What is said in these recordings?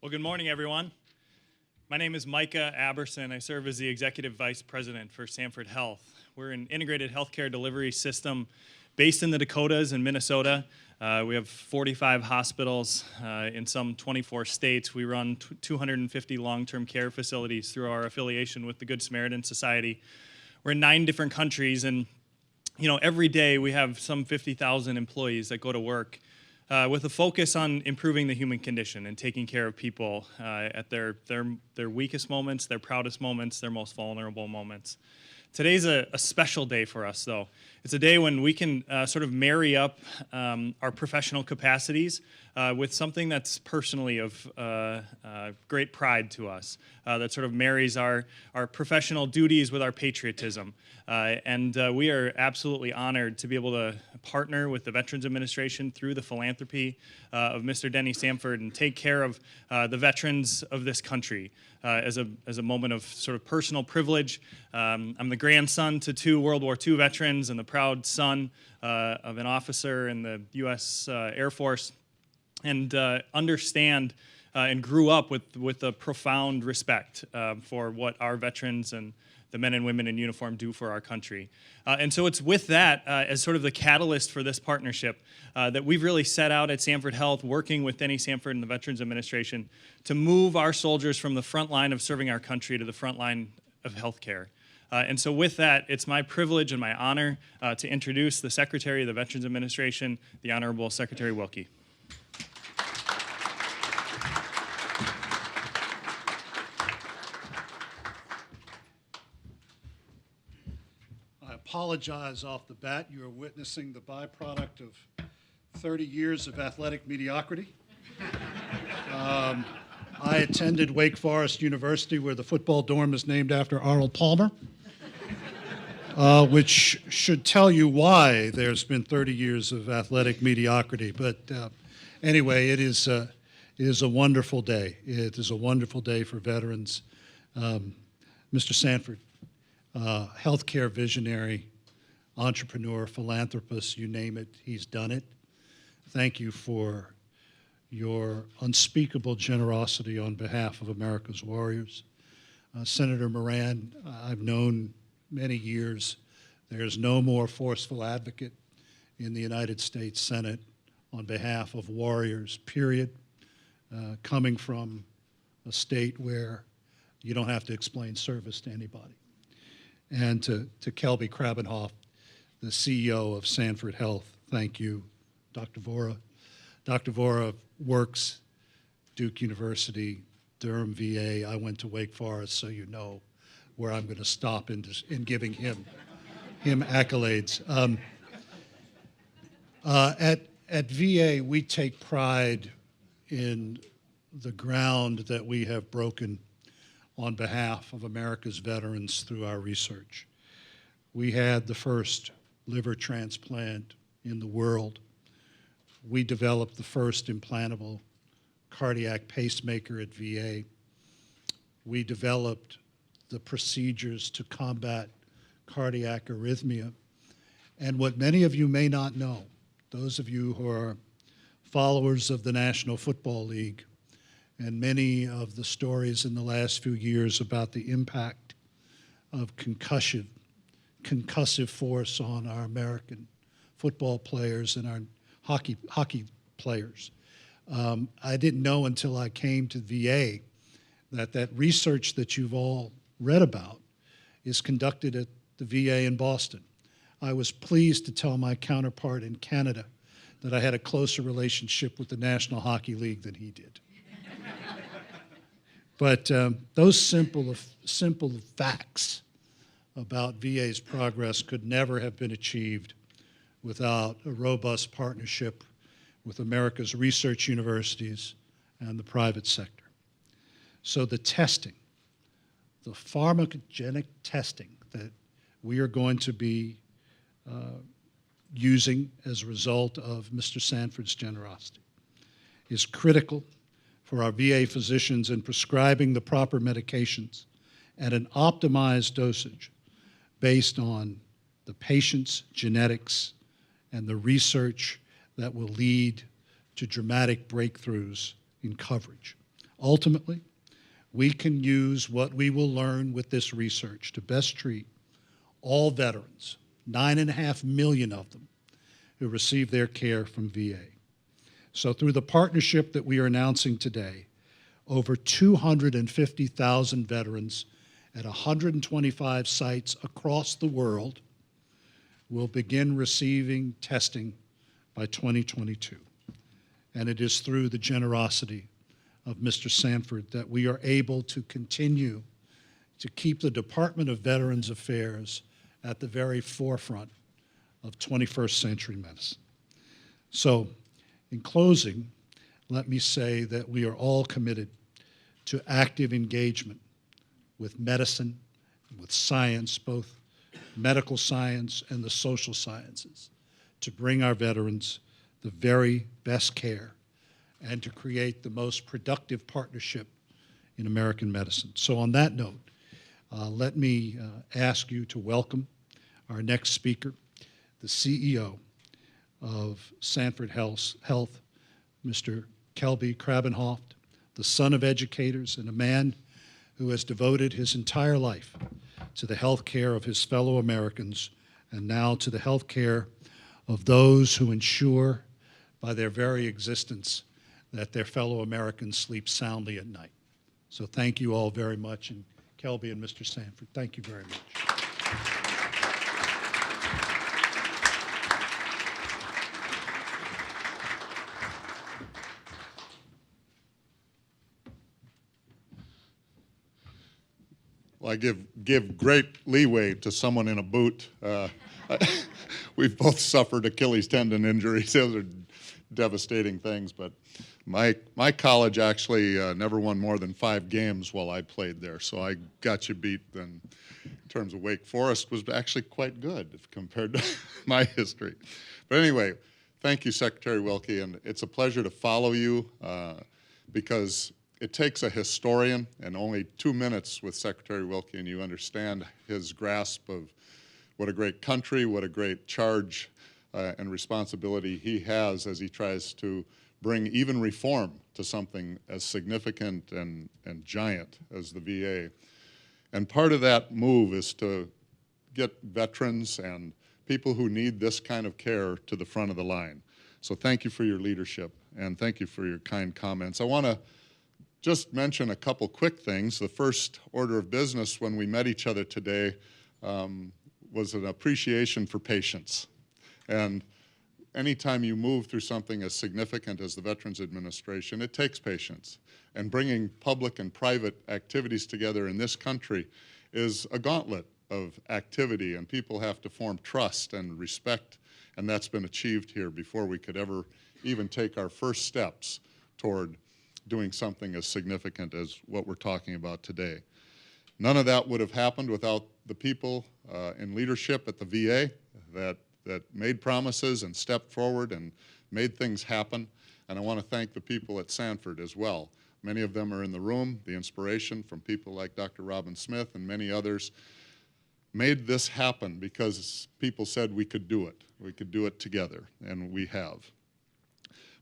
Well, good morning, everyone. My name is Micah Aberson. I serve as the Executive Vice President for Sanford Health. We're an integrated healthcare delivery system based in the Dakotas and Minnesota. We have 45 hospitals in some 24 states. We run 250 long-term care facilities through our affiliation with the Good Samaritan Society. We're in 9 different countries, and every day we have some 50,000 employees that go to work with a focus on improving the human condition and taking care of people at their weakest moments, their proudest moments, their most vulnerable moments. Today's a special day for us, though. It's a day when we can sort of marry up our professional capacities with something that's personally of great pride to us, that sort of marries our professional duties with our patriotism. And we are absolutely honored to be able to partner with the Veterans Administration through the philanthropy of Mr. Denny Sanford and take care of the veterans of this country as a moment of sort of personal privilege. I'm the grandson to 2 World War II veterans and the proud son of an officer in the U.S. Air Force, and understand and grew up with a profound respect for what our veterans and the men and women in uniform do for our country. And so it's with that as sort of the catalyst for this partnership that we've really set out at Sanford Health, working with Denny Sanford and the Veterans Administration to move our soldiers from the front line of serving our country to the front line of healthcare. And so with that, it's my privilege and my honor to introduce the Secretary of the Veterans Administration, the Honorable Secretary Wilkie. I apologize off the bat. You are witnessing the byproduct of 30 years of athletic mediocrity. I attended Wake Forest University, where the football dorm is named after Arnold Palmer, which should tell you why there's been 30 years of athletic mediocrity. But anyway, it is a wonderful day. It is a wonderful day for veterans. Mr. Sanford, healthcare visionary, entrepreneur, philanthropist, you name it, he's done it. Thank you for your unspeakable generosity on behalf of America's warriors. Senator Moran, I've known many years. There's no more forceful advocate in the United States Senate on behalf of warriors, period, coming from a state where you don't have to explain service to anybody. And to Kelby Krabbenhoft, the CEO of Sanford Health, thank you. Dr. Vora. Dr. Vora works Duke University, Durham VA. I went to Wake Forest, so you know where I'm going to stop in giving him accolades. At VA, we take pride in the ground that we have broken on behalf of America's veterans through our research. We had the first liver transplant in the world. We developed the first implantable cardiac pacemaker at VA. We developed the procedures to combat cardiac arrhythmia. And what many of you may not know, those of you who are followers of the National Football League, and many of the stories in the last few years about the impact of concussive force on our American football players and our hockey players. I didn't know until I came to VA that research that you've all read about is conducted at the VA in Boston. I was pleased to tell my counterpart in Canada that I had a closer relationship with the National Hockey League than he did. But those simple facts about VA's progress could never have been achieved without a robust partnership with America's research universities and the private sector. So the testing, the pharmacogenetic testing that we are going to be using as a result of Mr. Sanford's generosity is critical for our VA physicians in prescribing the proper medications at an optimized dosage based on the patient's genetics and the research that will lead to dramatic breakthroughs in coverage. Ultimately, we can use what we will learn with this research to best treat all veterans, 9.5 million of them, who receive their care from VA. So through the partnership that we are announcing today, over 250,000 veterans at 125 sites across the world will begin receiving testing by 2022. And it is through the generosity of Mr. Sanford that we are able to continue to keep the Department of Veterans Affairs at the very forefront of 21st century medicine. So, in closing, let me say that we are all committed to active engagement with medicine, with science, both medical science and the social sciences, to bring our veterans the very best care and to create the most productive partnership in American medicine. So on that note, let me ask you to welcome our next speaker, the CEO of Sanford Health, Mr. Kelby Krabbenhoft, the son of educators and a man who has devoted his entire life to the health care of his fellow Americans and now to the health care of those who ensure by their very existence that their fellow Americans sleep soundly at night. So thank you all very much, and Kelby and Mr. Sanford, thank you very much. Well, I give great leeway to someone in a boot. We've both suffered Achilles tendon injuries. Those are devastating things, but my college actually never won more than 5 games while I played there, so I got you beat. And in terms of Wake Forest, was actually quite good if compared to my history. But anyway, thank you, Secretary Wilkie, and it's a pleasure to follow you because it takes a historian, and only 2 minutes with Secretary Wilkie, and you understand his grasp of what a great country, what a great charge and responsibility he has as he tries to bring even reform to something as significant and giant as the VA. And part of that move is to get veterans and people who need this kind of care to the front of the line. So thank you for your leadership, and thank you for your kind comments. I want to just mention a couple quick things. The first order of business when we met each other today was an appreciation for patience. And anytime you move through something as significant as the Veterans Administration, it takes patience. And bringing public and private activities together in this country is a gauntlet of activity, and people have to form trust and respect, and that's been achieved here before we could ever even take our first steps toward doing something as significant as what we're talking about today. None of that would have happened without the people in leadership at the VA that made promises and stepped forward and made things happen. And I want to thank the people at Sanford as well. Many of them are in the room. The inspiration from people like Dr. Robin Smith and many others made this happen because people said we could do it. We could do it together, and we have.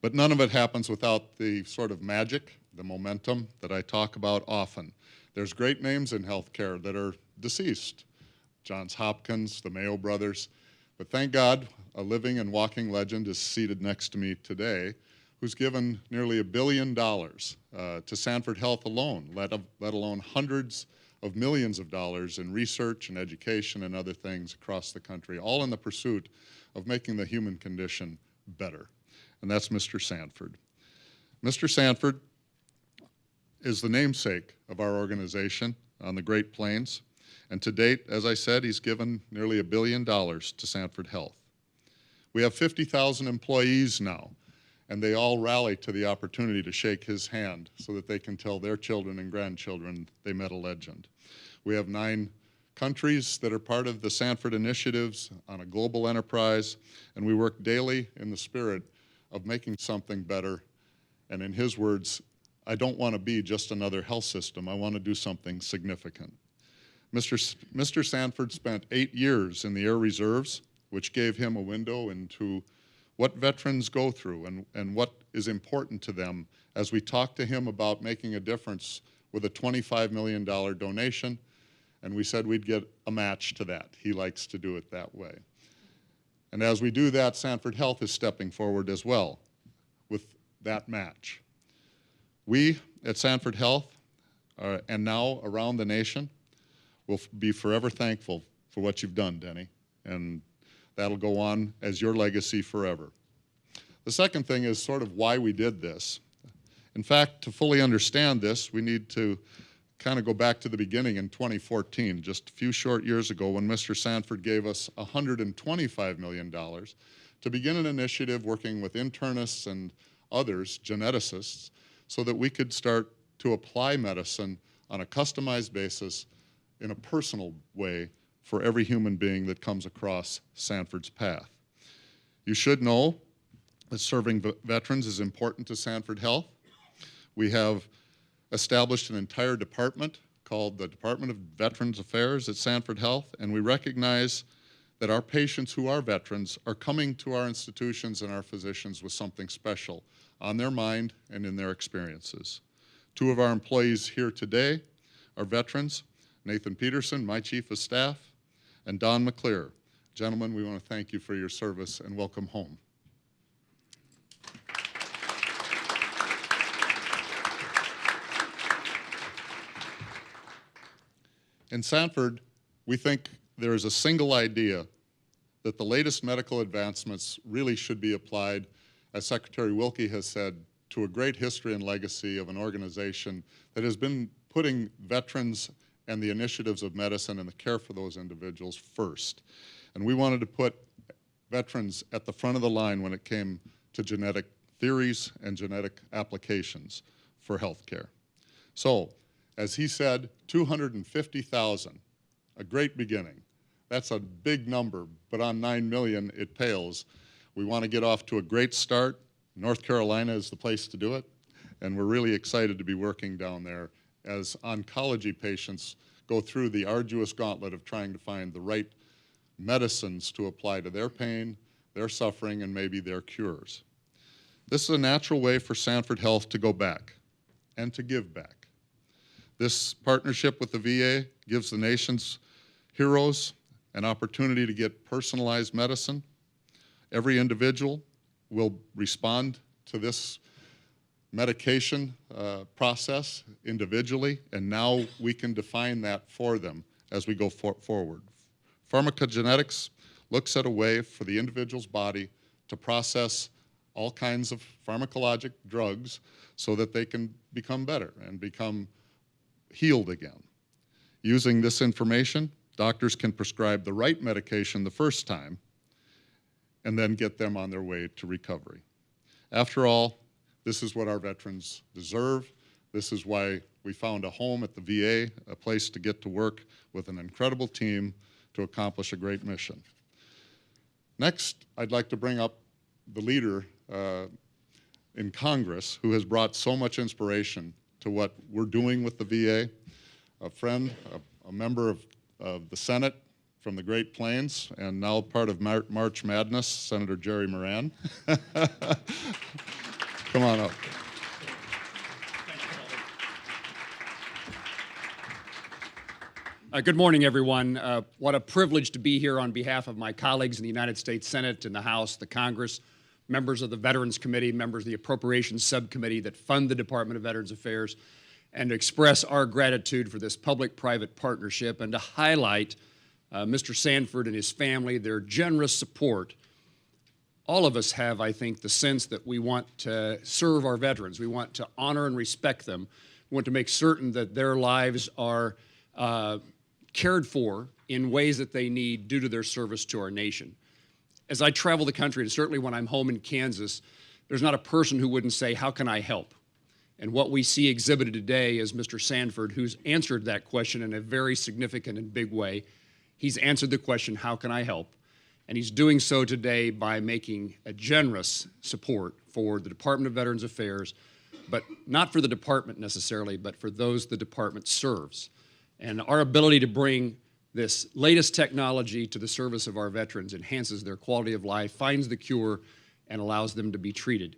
But none of it happens without the sort of magic, the momentum that I talk about often. There's great names in healthcare that are deceased. Johns Hopkins, the Mayo Brothers. But thank God, a living and walking legend is seated next to me today, who's given nearly $1 billion to Sanford Health alone, let alone hundreds of millions of dollars in research and education and other things across the country, all in the pursuit of making the human condition better. And that's Mr. Sanford. Mr. Sanford is the namesake of our organization on the Great Plains. And to date, as I said, he's given nearly $1 billion to Sanford Health. We have 50,000 employees now, and they all rally to the opportunity to shake his hand so that they can tell their children and grandchildren they met a legend. We have 9 countries that are part of the Sanford initiatives on a global enterprise, and we work daily in the spirit of making something better. And in his words, I don't want to be just another health system. I want to do something significant. Mr. Sanford spent 8 years in the Air Reserves, which gave him a window into what veterans go through and what is important to them as we talk to him about making a difference with a $25 million donation, and we said we'd get a match to that. He likes to do it that way. And as we do that, Sanford Health is stepping forward as well with that match. We at Sanford Health, and now around the nation, will be forever thankful for what you've done, Denny, and that'll go on as your legacy forever. The second thing is sort of why we did this. In fact, to fully understand this, we need to kind of go back to the beginning in 2014, just a few short years ago, when Mr. Sanford gave us $125 million to begin an initiative working with internists and others, geneticists, so that we could start to apply medicine on a customized basis in a personal way for every human being that comes across Sanford's path. You should know that serving veterans is important to Sanford Health. We have established an entire department called the Department of Veterans Affairs at Sanford Health, and we recognize that our patients who are veterans are coming to our institutions and our physicians with something special on their mind and in their experiences. Two of our employees here today are veterans, Nathan Peterson, my Chief of Staff, and Don McClear. Gentlemen, we want to thank you for your service and welcome home. In Sanford, we think there is a single idea that the latest medical advancements really should be applied, as Secretary Wilkie has said, to a great history and legacy of an organization that has been putting veterans and the initiatives of medicine and the care for those individuals first. And we wanted to put veterans at the front of the line when it came to genetic theories and genetic applications for healthcare. So, as he said, 250,000, a great beginning. That's a big number, but on 9 million, it pales. We want to get off to a great start. North Carolina is the place to do it, and we're really excited to be working down there as oncology patients go through the arduous gauntlet of trying to find the right medicines to apply to their pain, their suffering, and maybe their cures. This is a natural way for Sanford Health to go back and to give back. This partnership with the VA gives the nation's heroes an opportunity to get personalized medicine. Every individual will respond to this medication process individually, and now we can define that for them as we go forward. Pharmacogenetics looks at a way for the individual's body to process all kinds of pharmacologic drugs so that they can become better and become healed again. Using this information, doctors can prescribe the right medication the first time and then get them on their way to recovery. After all, this is what our veterans deserve. This is why we found a home at the VA, a place to get to work with an incredible team to accomplish a great mission. Next, I'd like to bring up the leader in Congress who has brought so much inspiration to what we're doing with the VA, a friend, a member of the Senate from the Great Plains, and now part of March Madness, Senator Jerry Moran. Come on up. Good morning, everyone. What a privilege to be here on behalf of my colleagues in the United States Senate and the House, the Congress, members of the Veterans Committee, members of the Appropriations Subcommittee that fund the Department of Veterans Affairs, and to express our gratitude for this public-private partnership and to highlight Mr. Sanford and his family, their generous support. All of us have, I think, the sense that we want to serve our veterans. We want to honor and respect them. We want to make certain that their lives are cared for in ways that they need due to their service to our nation. As I travel the country, and certainly when I'm home in Kansas, there's not a person who wouldn't say, how can I help? And what we see exhibited today is Mr. Sanford, who's answered that question in a very significant and big way. He's answered the question, how can I help? And he's doing so today by making a generous support for the Department of Veterans Affairs, but not for the department necessarily, but for those the department serves. And our ability to bring this latest technology to the service of our veterans enhances their quality of life, finds the cure, and allows them to be treated.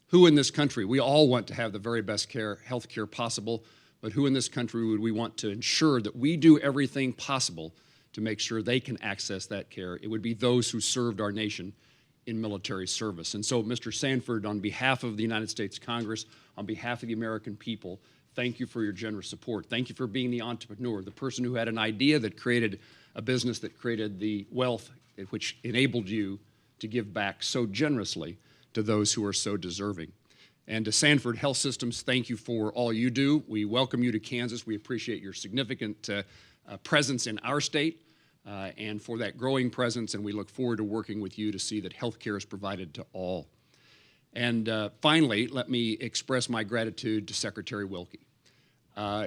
Who in this country, we all want to have the very best health care possible, but who in this country would we want to ensure that we do everything possible to make sure they can access that care? It would be those who served our nation in military service. And so, Mr. Sanford, on behalf of the United States Congress, on behalf of the American people, thank you for your generous support. Thank you for being the entrepreneur, the person who had an idea that created a business that created the wealth which enabled you to give back so generously to those who are so deserving. And to Sanford Health Systems, thank you for all you do. We welcome you to Kansas. We appreciate your significant presence in our state and for that growing presence, and we look forward to working with you to see that health care is provided to all. And finally, let me express my gratitude to Secretary Wilkie.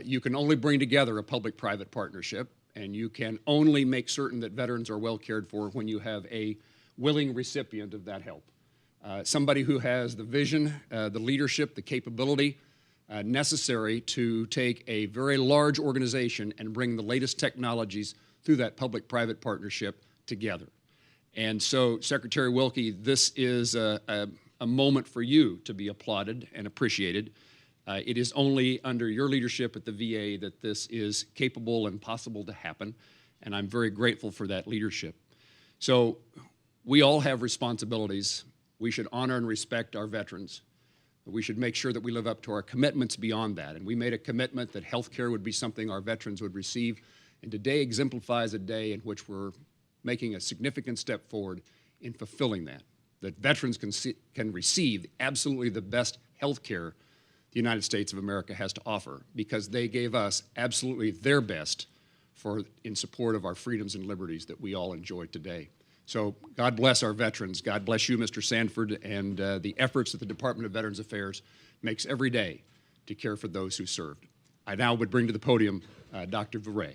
You can only bring together a public-private partnership, and you can only make certain that veterans are well cared for when you have a willing recipient of that help. Somebody who has the vision, the leadership, the capability necessary to take a very large organization and bring the latest technologies through that public-private partnership together. And so, Secretary Wilkie, this is a moment for you to be applauded and appreciated. It is only under your leadership at the VA that this is capable and possible to happen, and I'm very grateful for that leadership. So we all have responsibilities. We should honor and respect our veterans. We should make sure that we live up to our commitments beyond that, and we made a commitment that health care would be something our veterans would receive, and today exemplifies a day in which we're making a significant step forward in fulfilling that veterans can receive absolutely the best health care the United States of America has to offer, because they gave us absolutely their best in support of our freedoms and liberties that we all enjoy today. So God bless our veterans. God bless you, Mr. Sanford, and the efforts that the Department of Veterans Affairs makes every day to care for those who served. I now would bring to the podium Dr. Viray.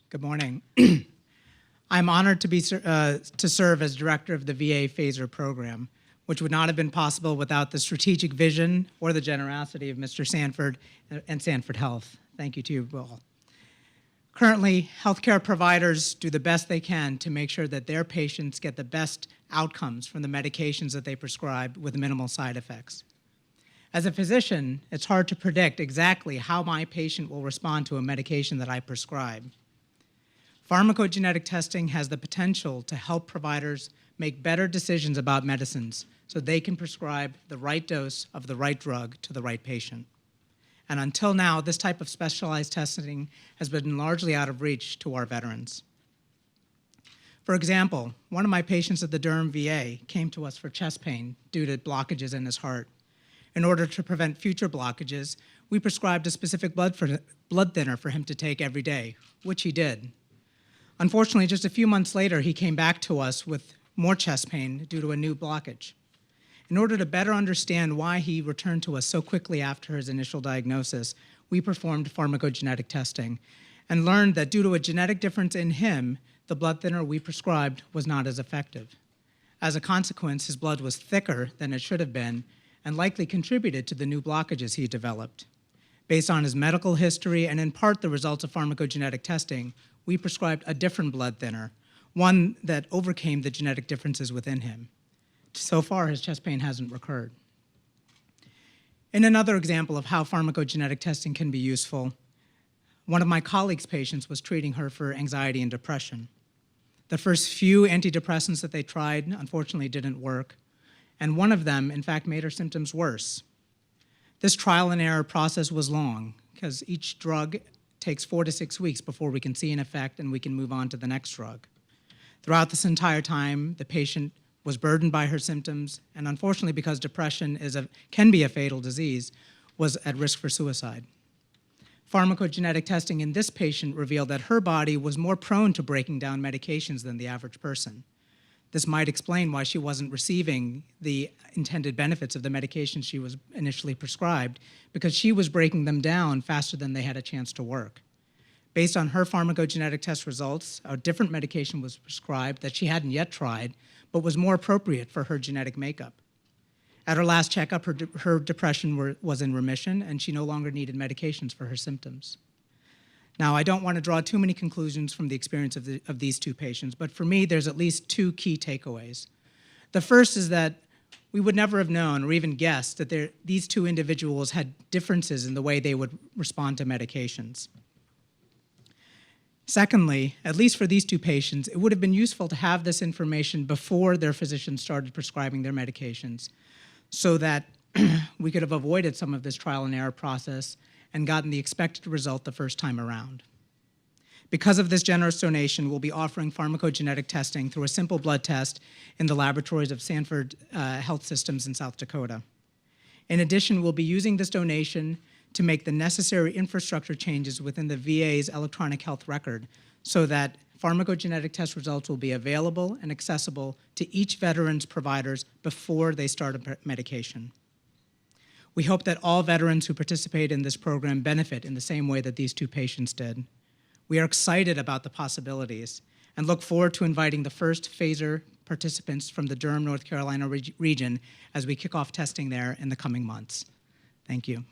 Good morning. I'm honored to serve as director of the VA Phaser program, which would not have been possible without the strategic vision or the generosity of Mr. Sanford and Sanford Health. Thank you to you all. Currently, healthcare providers do the best they can to make sure that their patients get the best outcomes from the medications that they prescribe with minimal side effects. As a physician, it's hard to predict exactly how my patient will respond to a medication that I prescribe. Pharmacogenetic testing has the potential to help providers make better decisions about medicines so they can prescribe the right dose of the right drug to the right patient. And until now, this type of specialized testing has been largely out of reach to our veterans. For example, one of my patients at the Durham VA came to us for chest pain due to blockages in his heart. In order to prevent future blockages, we prescribed a specific blood thinner for him to take every day, which he did. Unfortunately, just a few months later, he came back to us with more chest pain due to a new blockage. In order to better understand why he returned to us so quickly after his initial diagnosis, we performed pharmacogenetic testing and learned that due to a genetic difference in him, the blood thinner we prescribed was not as effective. As a consequence, his blood was thicker than it should have been and likely contributed to the new blockages he developed. Based on his medical history and in part the results of pharmacogenetic testing, we prescribed a different blood thinner, one that overcame the genetic differences within him. So far, his chest pain hasn't recurred. In another example of how pharmacogenetic testing can be useful, one of my colleagues' patients was treating her for anxiety and depression. The first few antidepressants that they tried, unfortunately, didn't work, and one of them, in fact, made her symptoms worse. This trial and error process was long, because each drug takes 4 to 6 weeks before we can see an effect and we can move on to the next drug. Throughout this entire time, the patient was burdened by her symptoms, and unfortunately, because depression can be a fatal disease, was at risk for suicide. Pharmacogenetic testing in this patient revealed that her body was more prone to breaking down medications than the average person. This might explain why she wasn't receiving the intended benefits of the medications she was initially prescribed, because she was breaking them down faster than they had a chance to work. Based on her pharmacogenetic test results, a different medication was prescribed that she hadn't yet tried, but was more appropriate for her genetic makeup. At her last checkup, her depression was in remission, and she no longer needed medications for her symptoms. Now, I don't want to draw too many conclusions from the experience of these two patients, but for me, there's at least two key takeaways. The first is that we would never have known or even guessed that these two individuals had differences in the way they would respond to medications. Secondly, at least for these two patients, it would have been useful to have this information before their physicians started prescribing their medications so that we could have avoided some of this trial and error process and gotten the expected result the first time around. Because of this generous donation, we'll be offering pharmacogenetic testing through a simple blood test in the laboratories of Sanford Health Systems in South Dakota. In addition, we'll be using this donation to make the necessary infrastructure changes within the VA's electronic health record so that pharmacogenetic test results will be available and accessible to each veteran's providers before they start a medication. We hope that all veterans who participate in this program benefit in the same way that these two patients did. We are excited about the possibilities and look forward to inviting the first phaser participants from the Durham, North Carolina region as we kick off testing there in the coming months. Thank you.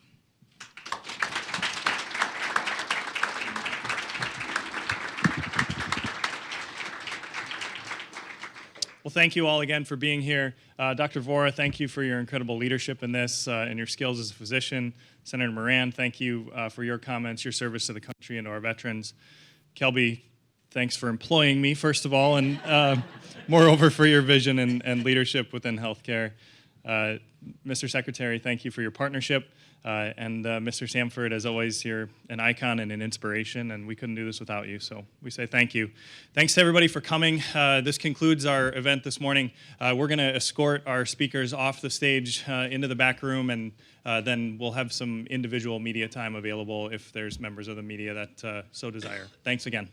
Well, thank you all again for being here. Dr. Vora, thank you for your incredible leadership in this and your skills as a physician. Senator Moran, thank you for your comments, your service to the country and to our veterans. Kelby, thanks for employing me, first of all, and moreover for your vision and leadership within healthcare. Mr. Secretary, thank you for your partnership. And Mr. Sanford, as always, you're an icon and an inspiration, and we couldn't do this without you, so we say thank you. Thanks to everybody for coming. This concludes our event this morning. We're going to escort our speakers off the stage into the back room, and then we'll have some individual media time available if there's members of the media that so desire. Thanks again.